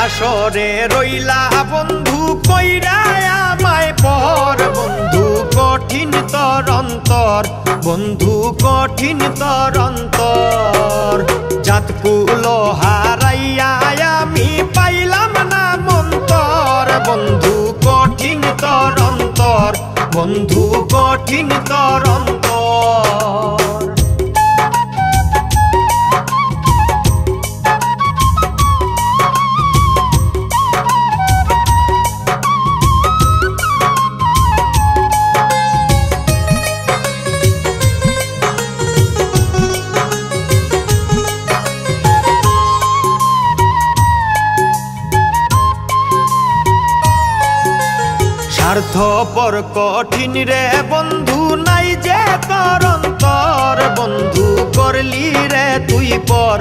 বাসরে রইলা বন্ধু কইরা আমায় পর বন্ধু কঠিন তর অন্তর বন্ধু কঠিন তর অন্তর জাতকুল হারাইয়া আমি পাইলাম না মন্তর বন্ধু কঠিন তর অন্তর বন্ধু কঠিন তর অন্তর। স্বার্থপর কঠিন রে বন্ধু নাই যে তর অন্তর বন্ধু করলি রে তুই পর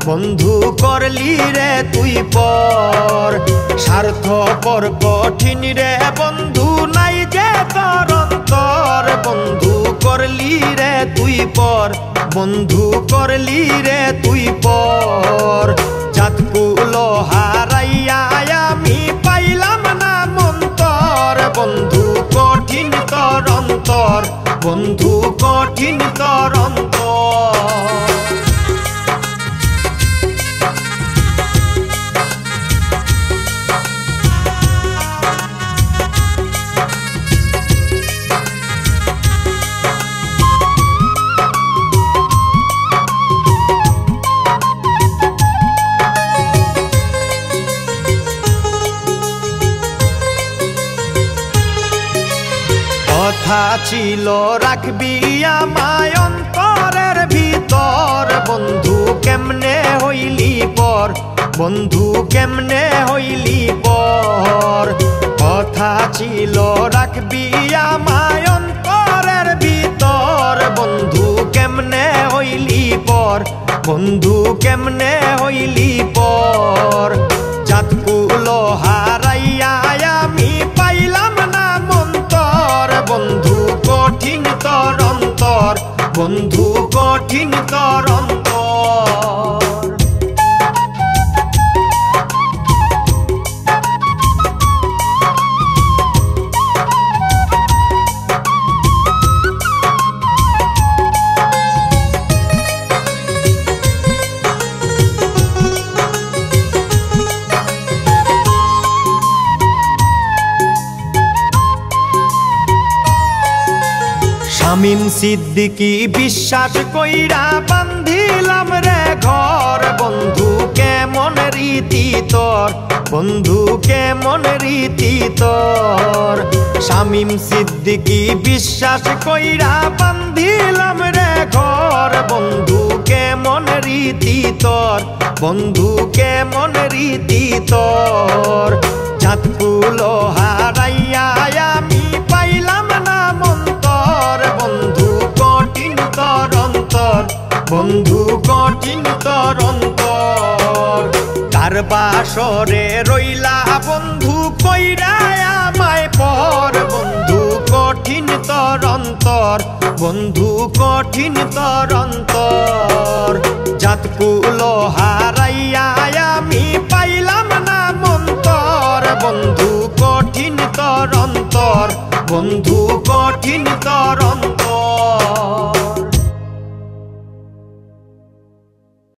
বন্ধু করলি রে তুই পর স্বার্থপর কঠিন রে বন্ধু নাই যে তর অন্তর বন্ধু করলি রে তুই পর বন্ধু করলি রে তুই পর জাতকুল হারাইয়া আমি পাইলাম না মন্তর বন্ধু কঠিন তর অন্তর বন্ধু কঠিন তর অন্তর। কথা ছিল রাখবি আমায় অন্তরের ভিতর বন্ধু কেমনে হইলি পর বন্ধু কেমনে হইলি পর কথা ছিল রাখবি আমায় অন্তরের ভিতর বন্ধু কেমনে হইলি পর বন্ধু কেমনে হইলি পর জাতকুল হারাইয়া আমি পাইলাম না মন্তর বন্ধু কঠিন তর অন্তর বন্ধু কঠিন তর অন্তর। শামীম সিদ্দিকী বিশ্বাস কইরা বান্ধিলাম রে ঘর বন্ধু কেমন রীতি তোর বন্ধু কেমন রীতি তোর শামীম সিদ্দিকী বিশ্বাস কইরা বান্ধিলাম রে ঘর বন্ধু কেমন রীতি তোর বন্ধু কেমন রীতি তোর জাতকুল হারাইয়া আমি পাইলাম না মন্তর বন্ধু কঠিন তর অন্তর বন্ধু কঠিন তর অন্তর কার বাসরে রইলা বন্ধু কইরা আমায় পর বন্ধু কঠিন তর অন্তর বন্ধু কঠিন তর অন্তর জাতকুল